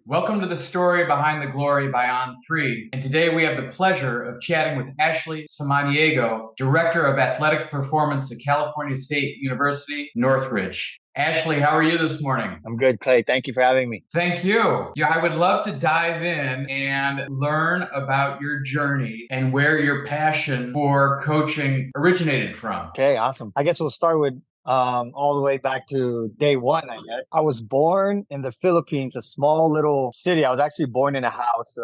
Welcome to the story behind the glory by OnThree. And today we have the pleasure of chatting with Ashley Samaniego, Director of Athletic Performance at California State University Northridge. Ashley, how are you this morning? I'm good, Clay. Thank you for having me. Thank you. Yeah, I would love to dive in and learn about your journey and where your passion for coaching originated from. Okay, awesome. I guess we'll start with all the way back to day one, I guess. I was born in the Philippines, a small little city. I was actually born in a house,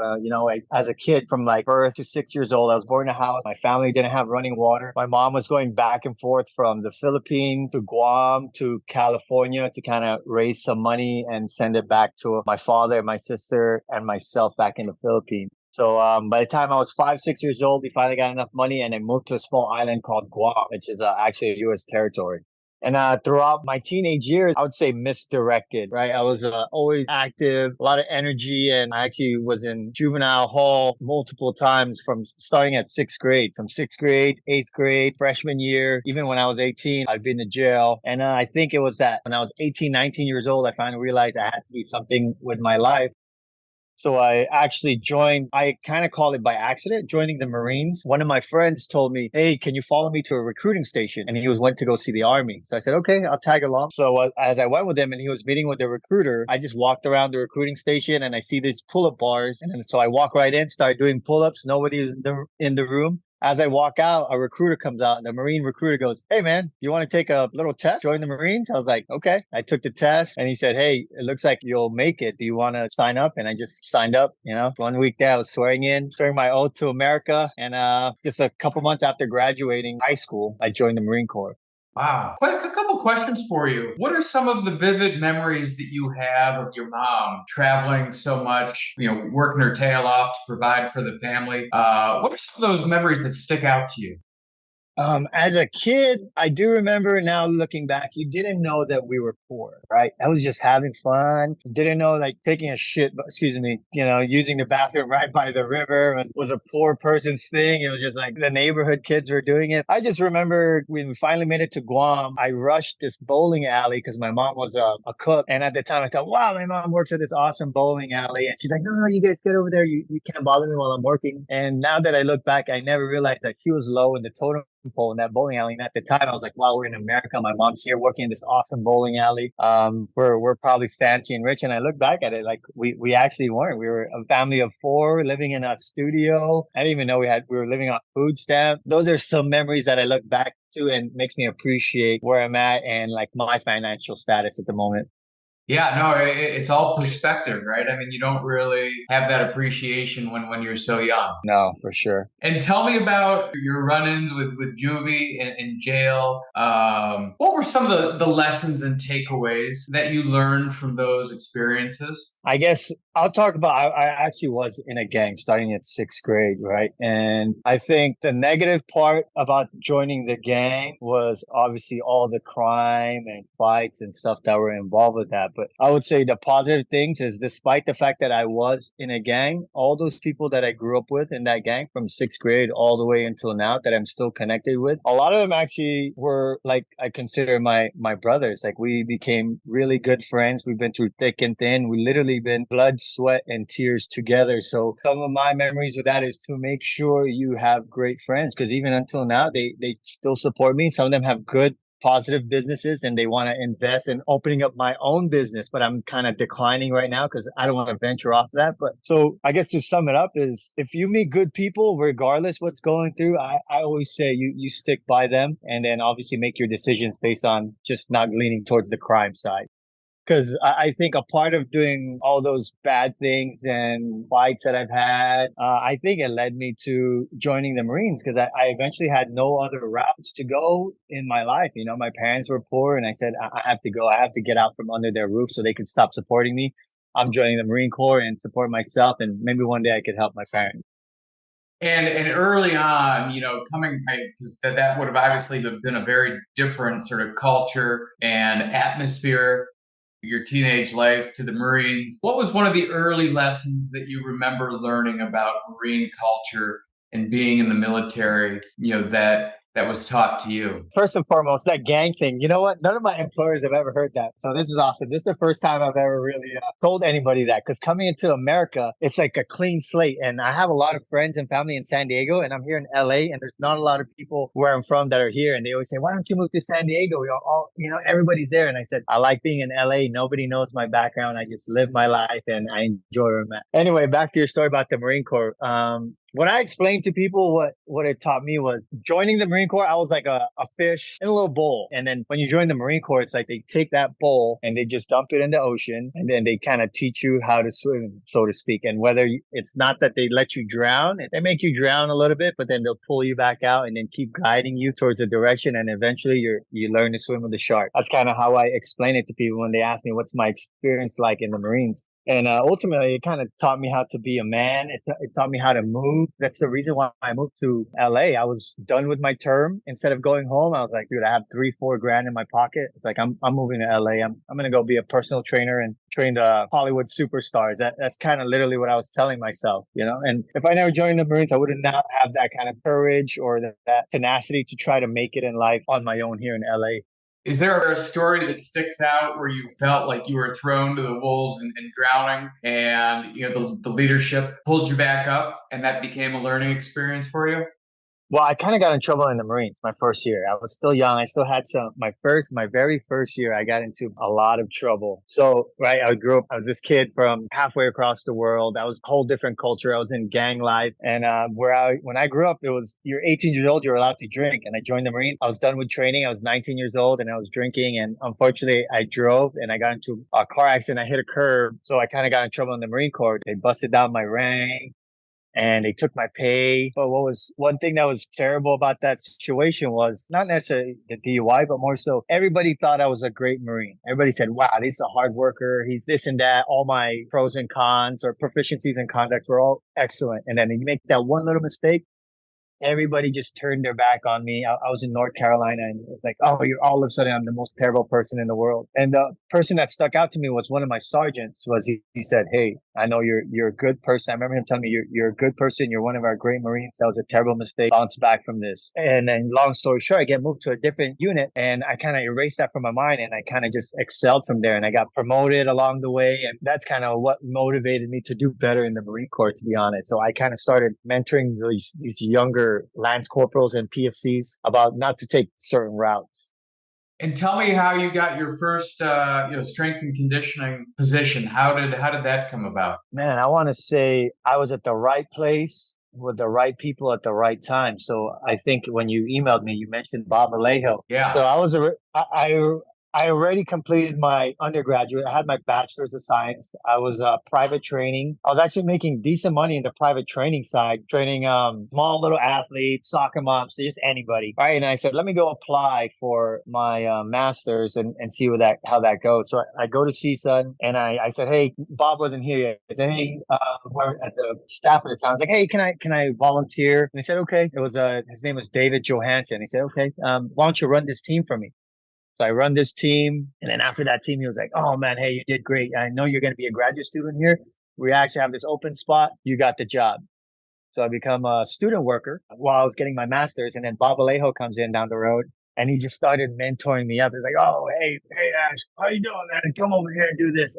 as a kid from like birth to 6 years old. I was born in a house. My family didn't have running water. My mom was going back and forth from the Philippines to Guam to California to kind of raise some money and send it back to my father, my sister, and myself back in the Philippines. So by the time I was 5, 6 years old, we finally got enough money and I moved to a small island called Guam, which is actually a U.S. territory. And throughout my teenage years, I would say misdirected, right? I was always active, a lot of energy, and I actually was in juvenile hall multiple times from starting at sixth grade, from sixth grade, eighth grade, freshman year. Even when I was 18, I've been to jail. And I think it was that when I was 18, 19 years old, I finally realized I had to do something with my life. So I actually joined, I kind of call it by accident, joining the Marines. One of my friends told me, hey, can you follow me to a recruiting station? And he went to go see the army. So I said, okay, I'll tag along. So as I went with him and he was meeting with the recruiter, I just walked around the recruiting station and I see these pull-up bars. And then, so I walk right in, start doing pull-ups. Nobody was in the room. As I walk out, a recruiter comes out and the Marine recruiter goes, hey man, you want to take a little test, join the Marines? I was like, okay. I took the test and he said, hey, it looks like you'll make it. Do you want to sign up? And I just signed up, 1 week there, I was swearing my oath to America. And just a couple months after graduating high school, I joined the Marine Corps. Wow. Quite a couple questions for you. What are some of the vivid memories that you have of your mom traveling so much, working her tail off to provide for the family? What are some of those memories that stick out to you? As a kid, I do remember now looking back, you didn't know that we were poor, right? I was just having fun. Didn't know like taking a shit, excuse me, using the bathroom right by the river was a poor person's thing. It was just like the neighborhood kids were doing it. I just remember when we finally made it to Guam, I rushed this bowling alley because my mom was a cook. And at the time I thought, wow, my mom works at this awesome bowling alley. And she's like, no, you guys get over there. You can't bother me while I'm working. And now that I look back, I never realized that she was low in the totem pole in that bowling alley. And at the time, I was like, wow, we're in America. My mom's here working in this awesome bowling alley. We're probably fancy and rich. And I look back at it like we actually weren't. We were a family of four living in a studio. I didn't even know we were living on food stamps. Those are some memories that I look back to and makes me appreciate where I'm at and like my financial status at the moment. Yeah, no, it's all perspective, right? I mean, you don't really have that appreciation when you're so young. No, for sure. And tell me about your run-ins with Juvie in jail. What were some of the lessons and takeaways that you learned from those experiences? I guess I'll talk about, I actually was in a gang starting at sixth grade, right? And I think the negative part about joining the gang was obviously all the crime and fights and stuff that were involved with that. But I would say the positive things is despite the fact that I was in a gang, all those people that I grew up with in that gang from sixth grade all the way until now that I'm still connected with, a lot of them actually were like, I consider my brothers. Like we became really good friends. We've been through thick and thin. We literally been blood, sweat, and tears together. So some of my memories with that is to make sure you have great friends because even until now, they still support me. Some of them have good positive businesses and they want to invest in opening up my own business, but I'm kind of declining right now because I don't want to venture off that. But so I guess to sum it up is if you meet good people, regardless what's going through, I always say you stick by them and then obviously make your decisions based on just not leaning towards the crime side. Because I think a part of doing all those bad things and fights that I've had, I think it led me to joining the Marines because I eventually had no other routes to go in my life. My parents were poor and I said, I have to go. I have to get out from under their roof so they could stop supporting me. I'm joining the Marine Corps and support myself. And maybe one day I could help my parents. And early on, coming because that would have obviously been a very different sort of culture and atmosphere. Your teenage life to the Marines. What was one of the early lessons that you remember learning about Marine culture and being in the military, that that was taught to you? First and foremost, that gang thing. You know what? None of my employers have ever heard that. So this is awesome. This is the first time I've ever really told anybody that, because coming into America, it's like a clean slate. And I have a lot of friends and family in San Diego, and I'm here in LA, and there's not a lot of people where I'm from that are here. And they always say, why don't you move to San Diego? Everybody's there. And I said, I like being in LA. Nobody knows my background. I just live my life and I enjoy where I'm at. Anyway, back to your story about the Marine Corps. When I explained to people what it taught me was joining the Marine Corps, I was like a fish in a little bowl. And then when you join the Marine Corps, it's like they take that bowl and they just dump it in the ocean. And then they kind of teach you how to swim, so to speak. And it's not that they let you drown, they make you drown a little bit, but then they'll pull you back out and then keep guiding you towards a direction. And eventually you learn to swim with the shark. That's kind of how I explain it to people when they ask me, what's my experience like in the Marines? And ultimately, it kind of taught me how to be a man. It taught me how to move. That's the reason why I moved to LA. I was done with my term. Instead of going home, I was like, dude, I have 3-4 grand in my pocket. It's like, I'm moving to LA. I'm going to go be a personal trainer and train the Hollywood superstars. That's kind of literally what I was telling myself, you know? And if I never joined the Marines, I would not have that kind of courage or that tenacity to try to make it in life on my own here in LA. Is there a story that sticks out where you felt like you were thrown to the wolves and drowning, and the leadership pulled you back up, and that became a learning experience for you? Well, I kind of got in trouble in the Marines my first year. I was still young. I still had my very first year, I got into a lot of trouble. So, right, I was this kid from halfway across the world. I was a whole different culture. I was in gang life. And when I grew up, you're 18 years old, you're allowed to drink. And I joined the Marines. I was done with training. I was 19 years old and I was drinking. And unfortunately, I drove and I got into a car accident. I hit a curb. So I kind of got in trouble in the Marine Corps. They busted down my rank and they took my pay. But what was one thing that was terrible about that situation was not necessarily the DUI, but more so everybody thought I was a great Marine. Everybody said, wow, he's a hard worker. He's this and that. All my pros and cons or proficiencies and conduct were all excellent. And then you make that one little mistake, everybody just turned their back on me. I was in North Carolina and it was like, oh, you're all of a sudden I'm the most terrible person in the world. And the person that stuck out to me was one of my sergeants. He said, hey, I know you're a good person. I remember him telling me you're a good person. You're one of our great Marines. That was a terrible mistake. Bounce back from this. And then long story short, I get moved to a different unit and I kind of erased that from my mind and I kind of just excelled from there and I got promoted along the way. And that's kind of what motivated me to do better in the Marine Corps, to be honest. So I kind of started mentoring these younger Lance Corporals and PFCs about not to take certain routes. And tell me how you got your first, strength and conditioning position. How did that come about? Man, I want to say I was at the right place with the right people at the right time. So I think when you emailed me, you mentioned Bob Alejo. Yeah. So I already completed my undergraduate. I had my bachelor's of science. I was private training. I was actually making decent money in the private training side, training small little athletes, soccer moms, just anybody. Right. And I said, let me go apply for my master's and see how that goes. So I go to CSUN and I said, hey, Bob wasn't here yet. I said, hey, we're at the staff at the time. I was like, hey, can I volunteer? And he said, okay. It was his name was David Johansson. He said, okay, why don't you run this team for me? So I run this team. And then after that team, he was like, oh man, hey, you did great. I know you're going to be a graduate student here. We actually have this open spot. You got the job. So I become a student worker while I was getting my master's. And then Bob Alejo comes in down the road and he just started mentoring me up. He's like, oh, hey, Ash, how you doing, man? Come over here and do this.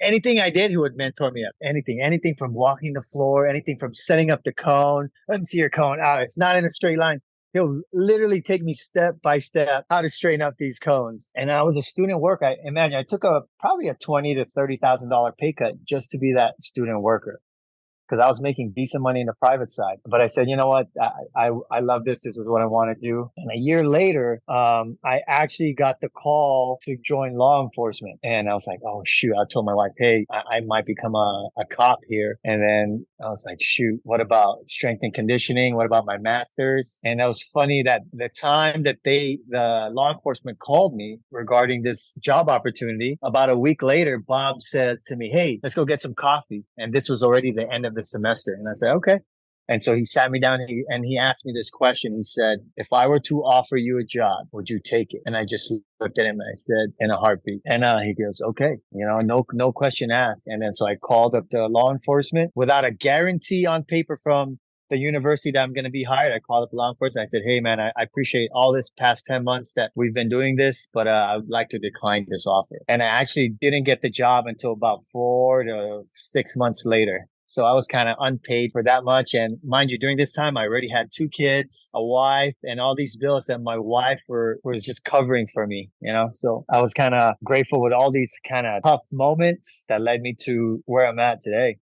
Anything I did, he would mentor me up. Anything from walking the floor, anything from setting up the cone. Let me see your cone. Oh, it's not in a straight line. He'll literally take me step by step how to straighten up these cones. And I was a student worker. I took probably a $20,000 to $30,000 pay cut just to be that student worker, because I was making decent money in the private side. But I said, you know what? I love this. This is what I want to do. And a year later, I actually got the call to join law enforcement. And I was like, oh, shoot. I told my wife, hey, I might become a cop here. And then I was like, shoot, what about strength and conditioning? What about my master's? And it was funny that the time that the law enforcement called me regarding this job opportunity, about a week later, Bob says to me, hey, let's go get some coffee. And this was already the end of the semester. And I said, okay. And so he sat me down and he asked me this question. He said, if I were to offer you a job, would you take it? And I just looked at him and I said, in a heartbeat. And he goes, okay, no question asked. And then so I called up the law enforcement without a guarantee on paper from the university that I'm going to be hired. I called up law enforcement. I said, hey, man, I appreciate all this past 10 months that we've been doing this, but I would like to decline this offer. And I actually didn't get the job until about 4 to 6 months later. So I was kind of unpaid for that much. And mind you, during this time, I already had 2 kids, a wife, and all these bills that my wife was just covering for me, you know? So I was kind of grateful with all these kind of tough moments that led me to where I'm at today.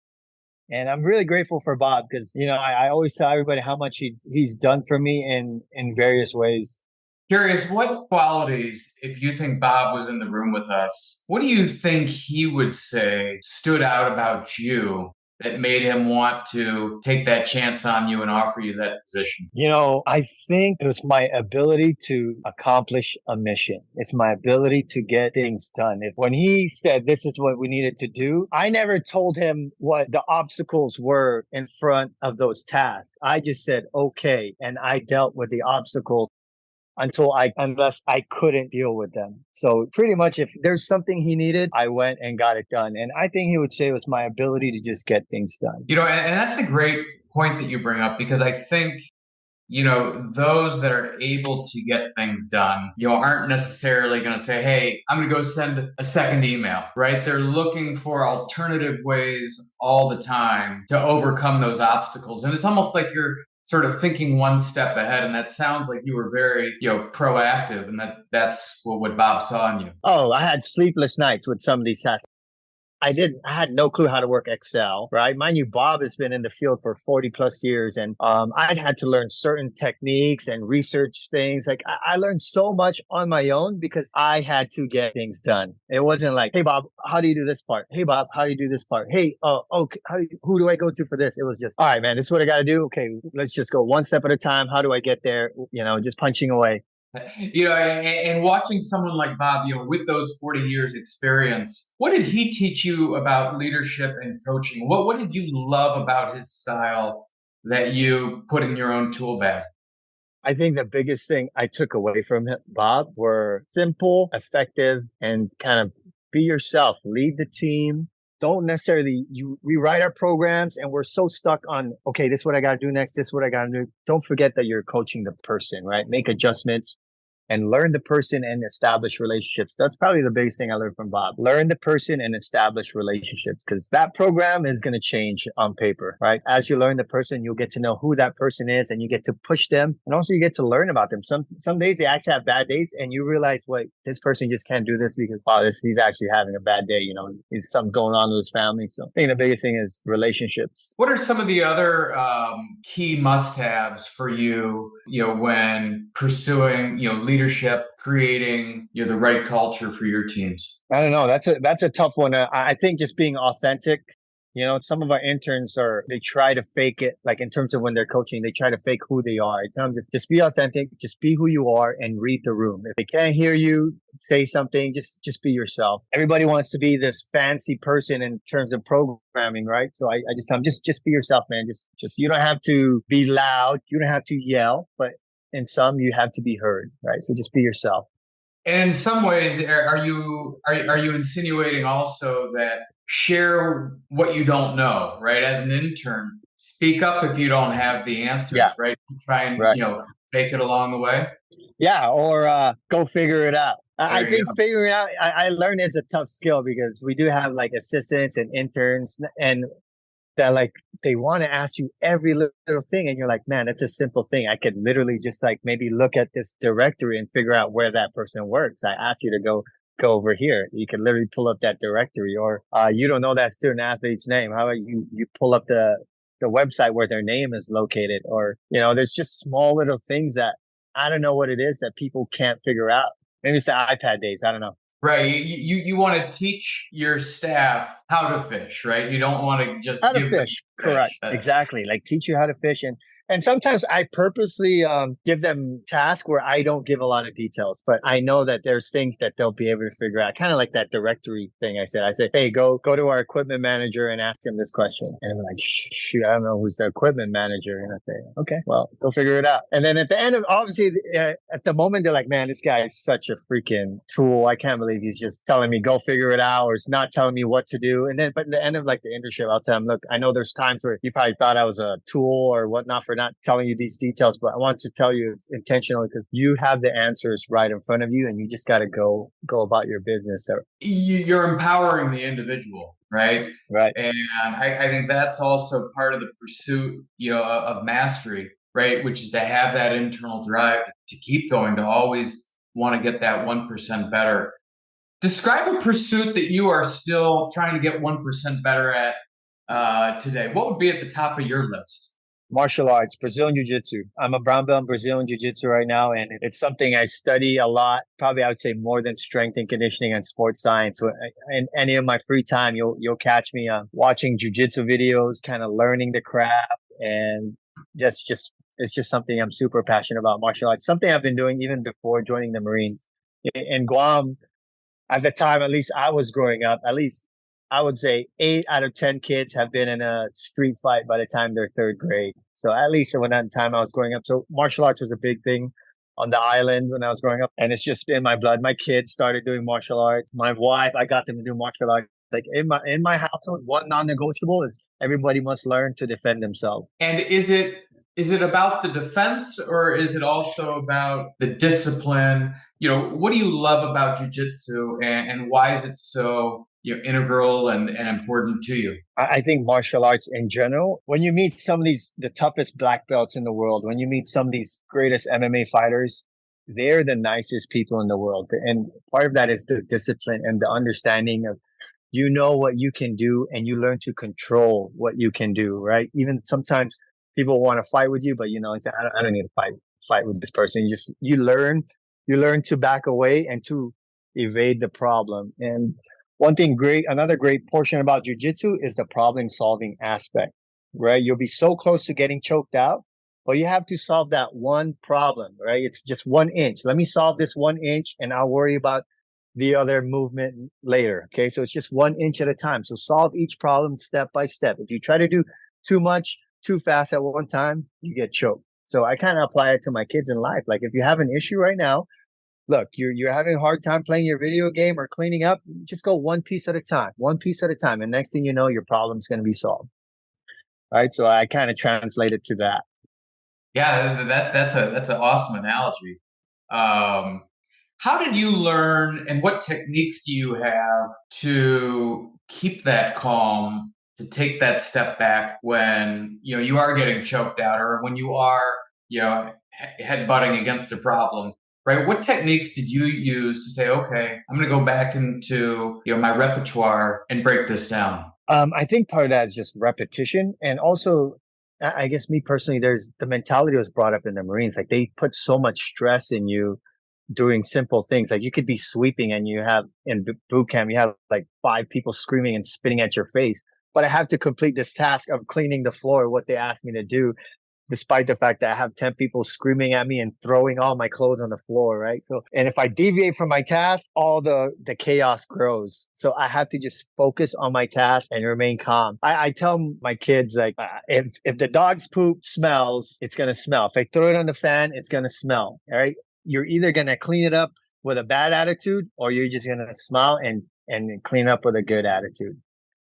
And I'm really grateful for Bob because, you know, I always tell everybody how much he's done for me in various ways. Curious, what qualities, if you think Bob was in the room with us, what do you think he would say stood out about you that made him want to take that chance on you and offer you that position? You know, I think it was my ability to accomplish a mission. It's my ability to get things done. When he said this is what we needed to do, I never told him what the obstacles were in front of those tasks. I just said, okay. And I dealt with the obstacles unless I couldn't deal with them. So pretty much if there's something he needed, I went and got it done. And I think he would say it was my ability to just get things done. You know, and that's a great point that you bring up because I think, you know, those that are able to get things done, you know, aren't necessarily going to say, hey, I'm going to go send a second email, right? They're looking for alternative ways all the time to overcome those obstacles. And it's almost like you're sort of thinking one step ahead. And that sounds like you were very, you know, proactive. And that's what Bob saw in you. Oh, I had sleepless nights with some of these tasks. I had no clue how to work Excel, right? Mind you, Bob has been in the field for 40 plus years and I'd had to learn certain techniques and research things. Like I learned so much on my own because I had to get things done. It wasn't like, hey, Bob, how do you do this part? Hey, Bob, how do you do this part? Hey, okay, who do I go to for this? It was just, all right, man, this is what I got to do. Okay, let's just go one step at a time. How do I get there? You know, just punching away. You know, and watching someone like Bob, you know, with those 40 years experience, what did he teach you about leadership and coaching? What did you love about his style that you put in your own tool bag? I think the biggest thing I took away from Bob were simple, effective, and kind of be yourself, lead the team. Don't necessarily, we write our programs and we're so stuck on, okay, this is what I got to do next. This is what I got to do. Don't forget that you're coaching the person, right? Make adjustments and learn the person and establish relationships. That's probably the biggest thing I learned from Bob. Learn the person and establish relationships because that program is going to change on paper, right? As you learn the person, you'll get to know who that person is and you get to push them. And also you get to learn about them. Some days they actually have bad days and you realize, wait, this person just can't do this because, wow, he's actually having a bad day. You know, there's something going on with his family. So I think the biggest thing is relationships. What are some of the other key must-haves for you, you know, when pursuing, you know, leadership, creating, you know, the right culture for your teams? I don't know. That's a tough one. I think just being authentic. You know, some of our interns they try to fake it. Like in terms of when they're coaching, they try to fake who they are. I tell them just be authentic, just be who you are and read the room. If they can't hear you, say something, just be yourself. Everybody wants to be this fancy person in terms of programming, right? So I just tell them, just be yourself, man. Just, you don't have to be loud. You don't have to yell, but in some, you have to be heard, right? So just be yourself. And in some ways, are you insinuating also that share what you don't know, right? As an intern, speak up if you don't have the answers, right? Try and you know, fake it along the way. Yeah, or go figure it out. I think figuring out, I learned is a tough skill because we do have like assistants and interns and that like they want to ask you every little thing and you're like, man, it's a simple thing. I could literally just like maybe look at this directory and figure out where that person works. I ask you to go over here. You can literally pull up that directory or you don't know that student athlete's name. How about you pull up the website where their name is located? Or, you know, there's just small little things that I don't know what it is that people can't figure out. Maybe it's the iPad days. I don't know. Right. You want to teach your staff how to fish, right? You don't want to just how to fish. Correct. Exactly. Like teach you how to fish. And sometimes I purposely give them tasks where I don't give a lot of details, but I know that there's things that they'll be able to figure out. Kind of like that directory thing I said. I said, hey, go to our equipment manager and ask him this question. And I'm like, shoot, I don't know who's the equipment manager. And I say, okay, well, go figure it out. And then at the end of, obviously, at the moment, they're like, man, this guy is such a freaking tool. I can't believe he's just telling me, go figure it out, or he's not telling me what to do. And then, but at the end of like the internship, I'll tell him, look, I know there's times times where you probably thought I was a tool or whatnot for not telling you these details, but I want to tell you it's intentional because you have the answers right in front of you, and you just got to go about your business. So, You're empowering the individual, right? right. And I think that's also part of the pursuit, of mastery, right? Which is to have that internal drive to keep going, to always want to get that 1% better. Describe a pursuit that you are still trying to get 1% better at today. What would be at the top of your list? Martial arts, Brazilian Jiu Jitsu. I'm a brown belt in Brazilian Jiu Jitsu right now, and it's something I study a lot. Probably, I would say more than strength and conditioning and sports science. So, in any of my free time, you'll catch me watching Jiu Jitsu videos, kind of learning the craft, and that's just it's just something I'm super passionate about. Martial arts, something I've been doing even before joining the Marines. In Guam, at the time, at least I was growing up, at least I would say 8 out of 10 kids have been in a street fight by the time they're third grade. So at least when that time I was growing up. So martial arts was a big thing on the island when I was growing up. And it's just in my blood. My kids started doing martial arts. My wife, I got them to do martial arts. Like in my household, one non-negotiable is everybody must learn to defend themselves. And is it about the defense, or is it also about the discipline? What do you love about jujitsu, and why is it so integral and important to you? I think martial arts in general, when you meet some of the toughest black belts in the world, when you meet some of these greatest MMA fighters, they're the nicest people in the world. And part of that is the discipline and the understanding of, what you can do, and you learn to control what you can do, right? Even sometimes people want to fight with you, but I don't need to fight with this person. You learn to back away and to evade the problem. And another great portion about jujitsu is the problem solving aspect, right? You'll be so close to getting choked out, but you have to solve that one problem, right? It's just 1 inch. Let me solve this 1 inch and I'll worry about the other movement later. Okay. So it's just 1 inch at a time. So solve each problem step by step. If you try to do too much, too fast at one time, you get choked. So I kind of apply it to my kids in life. Like if you have an issue right now, look, you're having a hard time playing your video game or cleaning up, just go one piece at a time, one piece at a time. And next thing you know, your problem's going to be solved. Right. So I kind of translate it to that. Yeah, that's an awesome analogy. Um, how did you learn, and what techniques do you have to keep that calm, to take that step back when you are getting choked out, or when you are headbutting against a problem? Right? What techniques did you use to say, okay, I'm going to go back into my repertoire and break this down? I think part of that is just repetition, and also, I guess me personally, there's the mentality was brought up in the Marines. Like they put so much stress in you doing simple things. Like you could be sweeping, and you have in boot camp, you have like 5 people screaming and spitting at your face. But I have to complete this task of cleaning the floor, what they asked me to do, despite the fact that I have 10 people screaming at me and throwing all my clothes on the floor, right? So, and if I deviate from my task, all the chaos grows. So I have to just focus on my task and remain calm. I tell my kids, like, if the dog's poop smells, it's going to smell. If I throw it on the fan, it's going to smell, all right? You're either going to clean it up with a bad attitude, or you're just going to smile and clean up with a good attitude.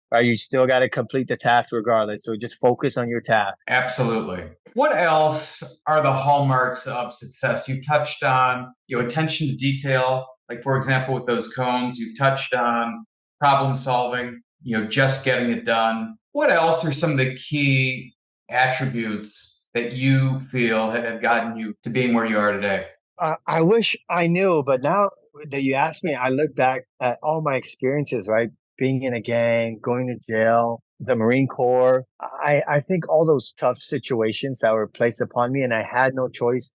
Right? You still got to complete the task regardless. So just focus on your task. Absolutely. What else are the hallmarks of success? You touched on attention to detail, like for example with those cones. You touched on problem solving, just getting it done. What else are some of the key attributes that you feel have gotten you to being where you are today? I wish I knew, but now that you asked me, I look back at all my experiences, right? Being in a gang, going to jail, the Marine Corps. I think all those tough situations that were placed upon me, and I had no choice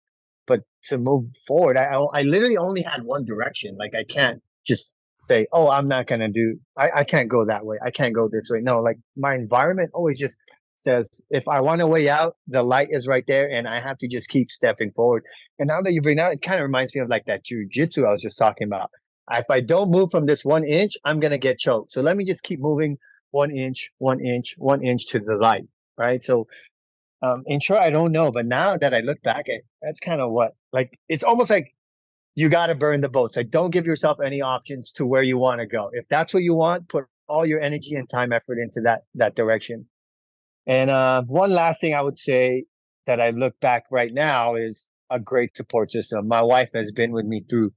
but to move forward. I literally only had one direction. Like I can't just say, oh, I'm not going to I can't go that way. I can't go this way. No, like my environment always just says, if I want a way out, the light is right there, and I have to just keep stepping forward. And now that you bring that, it kind of reminds me of like that jujitsu I was just talking about. If I don't move from this 1 inch, I'm going to get choked. So let me just keep moving 1 inch, 1 inch, 1 inch to the light. Right. So, in short, I don't know. But now that I look back, that's kind of like, it's almost like you got to burn the boats. Like, don't give yourself any options to where you want to go. If that's what you want, put all your energy and time effort into that direction. And one last thing I would say that I look back right now is a great support system. My wife has been with me through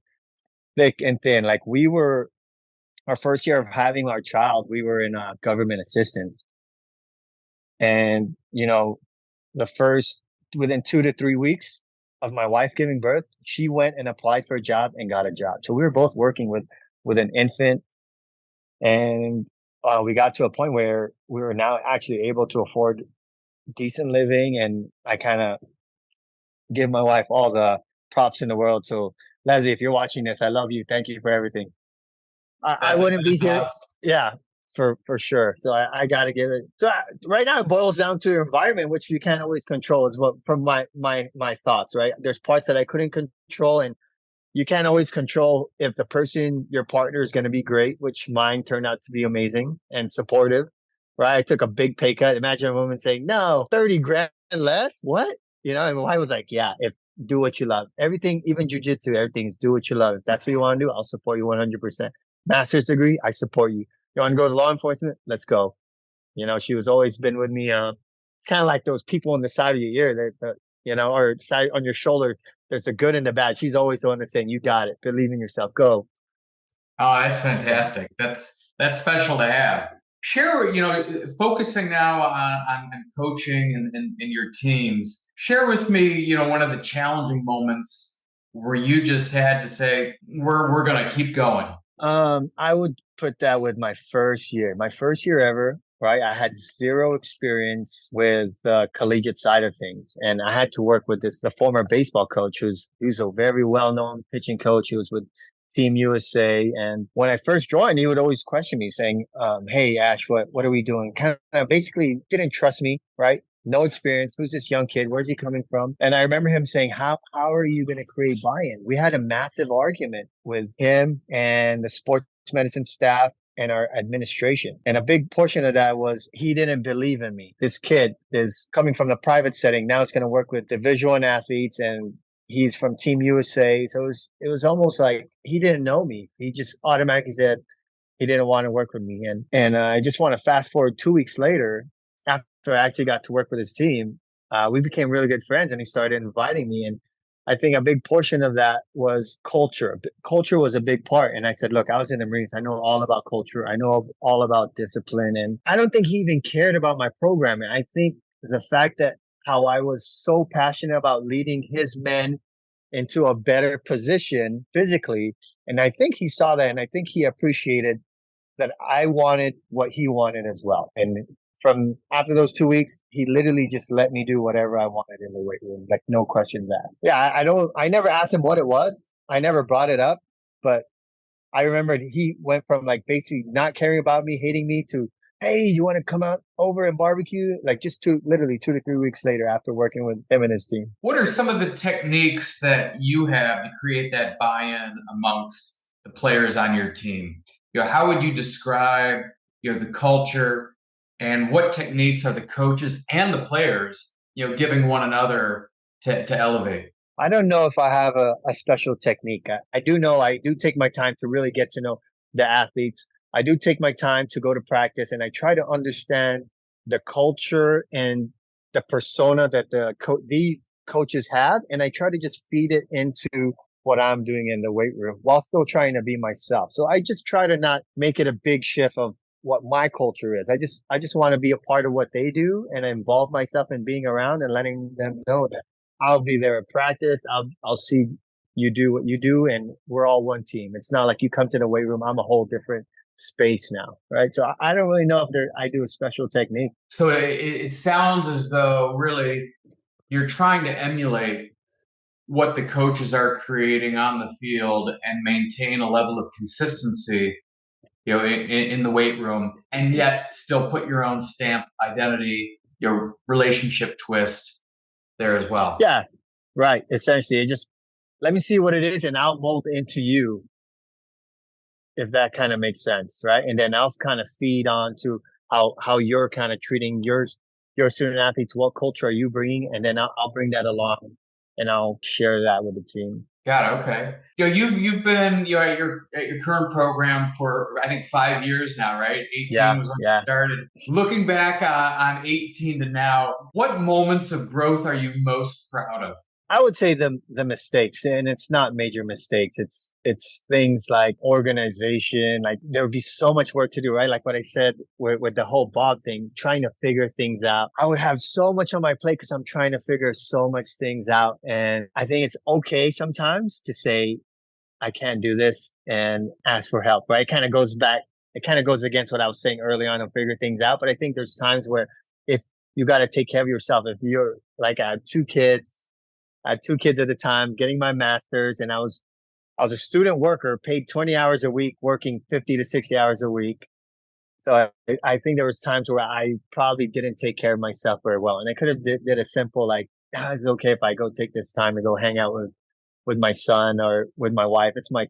thick and thin. Like we were our first year of having our child, we were in government assistance. And, the first within 2 to 3 weeks of my wife giving birth, she went and applied for a job and got a job. So we were both working with an infant, and we got to a point where we were now actually able to afford decent living. And I kind of give my wife all the props in the world. So Leslie, if you're watching this, I love you. Thank you for everything. I That's a wouldn't be good here. pause. Yeah, for sure. So I got to give it. So right now it boils down to environment, which you can't always control. Is what from my thoughts. Right, there's parts that I couldn't control, and you can't always control if the person, your partner, is going to be great, which mine turned out to be amazing and supportive. Right, I took a big pay cut. Imagine a woman saying, "No, 30 grand less." What? And my wife was like, "Yeah, if do what you love. Everything, even jujitsu, everything is do what you love. If that's what you want to do, I'll support you 100%. Master's degree, I support you. You want to go to law enforcement? Let's go." She was always been with me. It's kind of like those people on the side of your ear, or side on your shoulder. There's the good and the bad. She's always the one that's saying, "You got it. Believe in yourself. Go." Oh, that's So, fantastic. That's special to have. Share, focusing now on coaching and your teams. Share with me, one of the challenging moments where you just had to say, we're gonna keep going. I would put that with my first year ever. Right, I had zero experience with the collegiate side of things, and I had to work with the former baseball coach, who's a very well known pitching coach. He was with Team USA, and when I first joined, he would always question me, saying, "Hey, Ash, what are we doing?" Kind of basically didn't trust me. Right, no experience. Who's this young kid? Where's he coming from? And I remember him saying, "How are you going to create buy-in?" We had a massive argument with him and the sports medicine staff and our administration. And a big portion of that was he didn't believe in me. This kid is coming from the private setting. Now it's going to work with Division One athletes, and he's from Team USA. So it was almost like he didn't know me. He just automatically said he didn't want to work with me. And I just want to fast forward 2 weeks later, after I actually got to work with his team, we became really good friends, and he started inviting me. And I think a big portion of that was culture. Culture was a big part. And I said, "Look, I was in the Marines. I know all about culture. I know all about discipline." And I don't think he even cared about my programming. I think the fact that how I was so passionate about leading his men into a better position physically. And I think he saw that, and I think he appreciated that I wanted what he wanted as well. And from after those 2 weeks, he literally just let me do whatever I wanted in the weight room, like no questions asked. Yeah, I never asked him what it was. I never brought it up, but I remember he went from like basically not caring about me, hating me, to, "Hey, you want to come out over and barbecue?" Like just literally 2 to 3 weeks later after working with him and his team. What are some of the techniques that you have to create that buy-in amongst the players on your team? How would you describe, the culture, and what techniques are the coaches and the players, giving one another to elevate? I don't know if I have a special technique. I do know I do take my time to really get to know the athletes. I do take my time to go to practice, and I try to understand the culture and the persona that these coaches have. And I try to just feed it into what I'm doing in the weight room while still trying to be myself. So I just try to not make it a big shift of what my culture is. I just want to be a part of what they do and involve myself in being around and letting them know that I'll be there at practice. I'll see you do what you do, and we're all one team. It's not like you come to the weight room, I'm a whole different space now, right? So I don't really know if I do a special technique. So it sounds as though really you're trying to emulate what the coaches are creating on the field and maintain a level of consistency, in the weight room, and yet still put your own stamp, identity, your relationship twist there as well. Yeah, right. Essentially, it just let me see what it is, and I'll mold into you, if that kind of makes sense, right? And then I'll kind of feed on to how you're kind of treating your student athletes. What culture are you bringing? And then I'll bring that along, and I'll share that with the team. Got it. Okay. You've been at your current program for I think 5 years now, right? 18 Yeah, was when you yeah. started. Looking back on 18 to now, what moments of growth are you most proud of? I would say the mistakes, and it's not major mistakes. It's things like organization. Like there would be so much work to do, right? Like what I said with the whole Bob thing, trying to figure things out. I would have so much on my plate because I'm trying to figure so much things out, and I think it's okay sometimes to say I can't do this and ask for help. Right? It kind of goes back. It kind of goes against what I was saying early on and figure things out. But I think there's times where if you got to take care of yourself, if you're like I have two kids. I had two kids at the time, getting my master's, and I was a student worker, paid 20 hours a week, working 50 to 60 hours a week. So I think there was times where I probably didn't take care of myself very well, and I could have did a simple like, it's okay if I go take this time to go hang out with my son or with my wife. It's my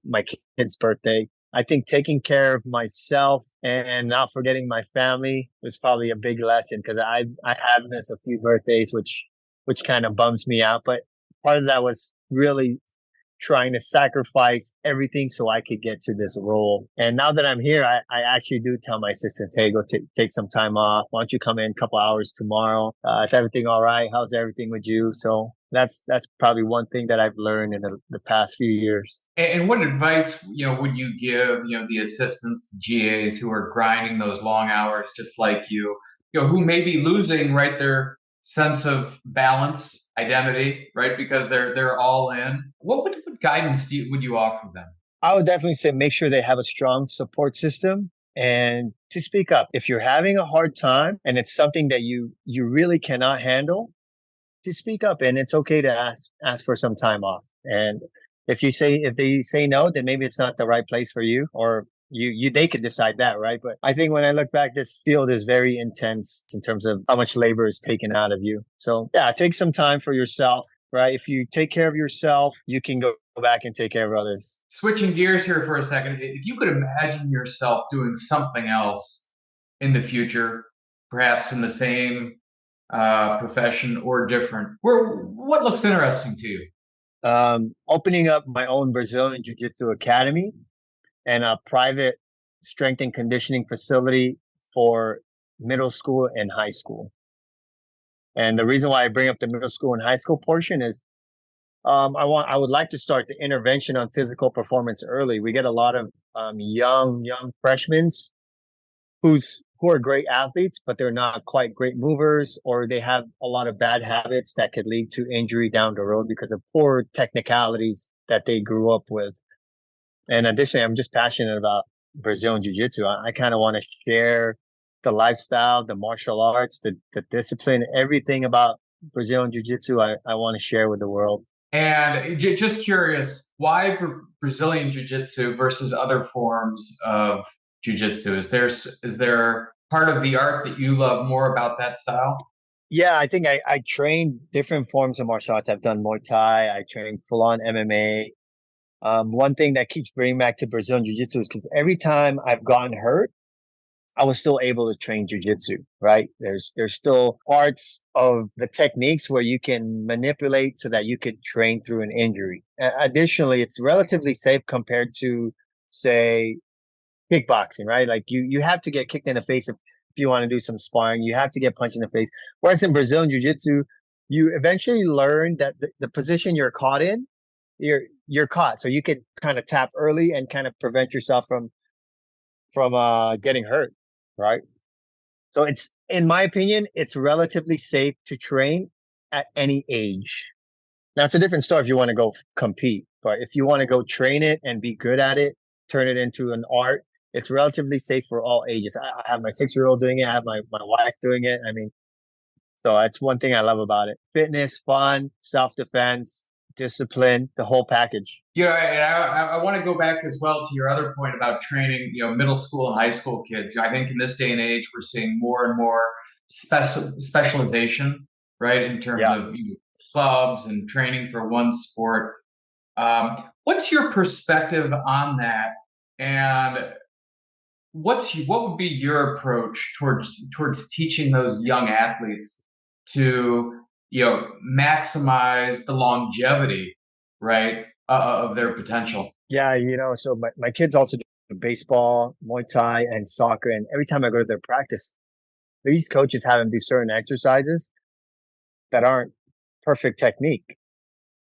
kid's birthday. I think taking care of myself and not forgetting my family was probably a big lesson because I have missed a few birthdays, which kind of bums me out. But part of that was really trying to sacrifice everything so I could get to this role. And now that I'm here, I actually do tell my assistants, hey, go take some time off. Why don't you come in a couple hours tomorrow? Is everything all right? How's everything with you? So that's probably one thing that I've learned in the past few years. And what advice, would you give, the assistants, the GAs who are grinding those long hours just like who may be losing, right, their sense of balance, identity, right, because they're all in. What guidance would you offer them? I would definitely say make sure they have a strong support system and to speak up. If you're having a hard time and it's something that you really cannot handle, to speak up, and it's okay to ask for some time off. And if they say no, then maybe it's not the right place for you, or you they could decide that, right? But I think when I look back, this field is very intense in terms of how much labor is taken out of you. So yeah, take some time for yourself, right? If you take care of yourself, you can go back and take care of others. Switching gears here for a second, if you could imagine yourself doing something else in the future, perhaps in the same profession or different, what looks interesting to you? Opening up my own Brazilian Jiu Jitsu academy and a private strength and conditioning facility for middle school and high school. And the reason why I bring up the middle school and high school portion is I would like to start the intervention on physical performance early. We get a lot of young freshmen who are great athletes, but they're not quite great movers, or they have a lot of bad habits that could lead to injury down the road because of poor technicalities that they grew up with. And additionally, I'm just passionate about Brazilian Jiu Jitsu. I kind of want to share the lifestyle, the martial arts, the discipline, everything about Brazilian Jiu Jitsu. I want to share with the world. And just curious, why Brazilian Jiu Jitsu versus other forms of Jiu Jitsu? Is there part of the art that you love more about that style? Yeah, I think I train different forms of martial arts. I've done Muay Thai. I train full on MMA. One thing that keeps bringing back to Brazilian Jiu Jitsu is because every time I've gotten hurt, I was still able to train jujitsu, right? There's still parts of the techniques where you can manipulate so that you could train through an injury. Additionally, it's relatively safe compared to, say, kickboxing, right? Like you have to get kicked in the face if you want to do some sparring. You have to get punched in the face. Whereas in Brazilian jiu-jitsu, you eventually learn that the position you're caught in, you're caught. So you can kind of tap early and kind of prevent yourself from getting hurt, right? So it's in my opinion, it's relatively safe to train at any age. Now it's a different story if you want to go compete, but if you want to go train it and be good at it, turn it into an art, it's relatively safe for all ages. I have my 6-year-old doing it. I have my wife doing it. I mean, so that's one thing I love about it. Fitness, fun, self-defense, discipline, the whole package. Yeah, and I want to go back as well to your other point about training, middle school and high school kids. I think in this day and age, we're seeing more and more specialization, right, in terms Yeah. of clubs and training for one sport. What's your perspective on that? And what would be your approach towards teaching those young athletes to maximize the longevity, right, of their potential. Yeah, so my kids also do baseball, Muay Thai, and soccer. And every time I go to their practice, these coaches have them do certain exercises that aren't perfect technique.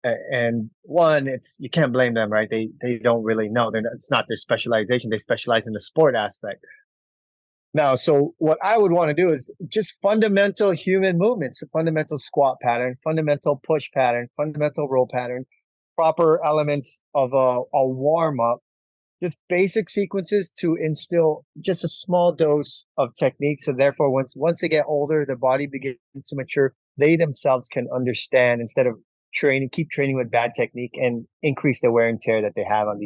And one, it's you can't blame them, right? They don't really know. It's not their specialization. They specialize in the sport aspect. Now, so what I would want to do is just fundamental human movements, fundamental squat pattern, fundamental push pattern, fundamental roll pattern, proper elements of a warm up, just basic sequences to instill just a small dose of technique. So therefore, once they get older, the body begins to mature. They themselves can understand instead of keep training with bad technique and increase the wear and tear that they have on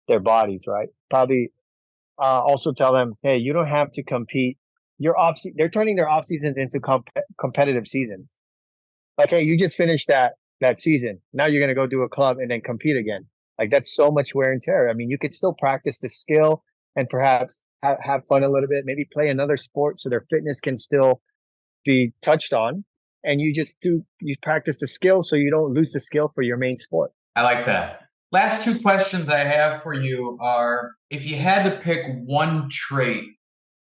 their bodies. Right? Probably also tell them, hey, you don't have to compete. They're turning their off seasons into competitive seasons. Like, hey, you just finished that season. Now you're gonna go do a club and then compete again. Like that's so much wear and tear. I mean, you could still practice the skill and perhaps have fun a little bit. Maybe play another sport so their fitness can still be touched on. And you practice the skill so you don't lose the skill for your main sport. I like that. Last two questions I have for you are, if you had to pick one trait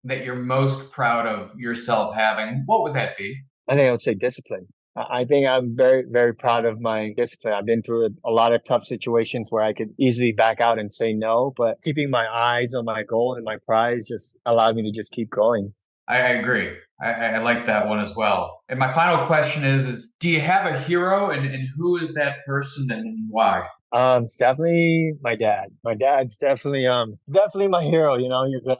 that you're most proud of yourself having, what would that be? I think I would say discipline. I think I'm very, very proud of my discipline. I've been through a lot of tough situations where I could easily back out and say no, but keeping my eyes on my goal and my prize just allowed me to just keep going. I agree. I like that one as well. And my final question is do you have a hero, and who is that person and why? It's definitely my dad. My dad's definitely my hero.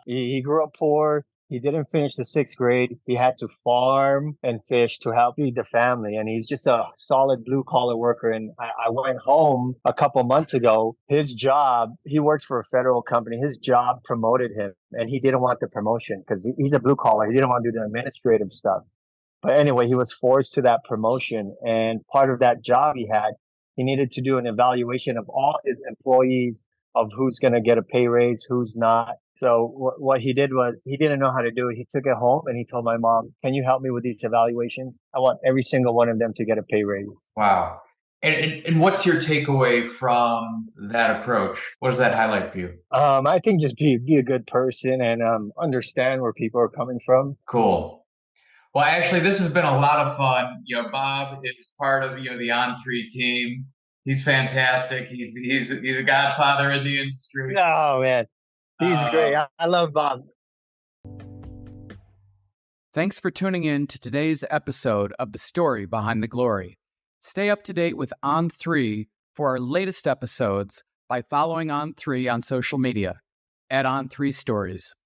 He grew up poor. He didn't finish the sixth grade. He had to farm and fish to help feed the family. And he's just a solid blue collar worker. And I went home a couple months ago. His job, he works for a federal company. His job promoted him and he didn't want the promotion because he's a blue collar. He didn't want to do the administrative stuff. But anyway, he was forced to that promotion. And part of that job he needed to do an evaluation of all his employees of who's going to get a pay raise, who's not. So what he did was he didn't know how to do it. He took it home and he told my mom, can you help me with these evaluations? I want every single one of them to get a pay raise. Wow. And what's your takeaway from that approach? What does that highlight for you? I think just be a good person and understand where people are coming from. Cool. Well, actually, this has been a lot of fun. Bob is part of the OnThree team. He's fantastic. He's a godfather in the industry. Oh man, he's great. I love Bob. Thanks for tuning in to today's episode of The Story Behind the Glory. Stay up to date with OnThree for our latest episodes by following OnThree on social media at OnThree Stories.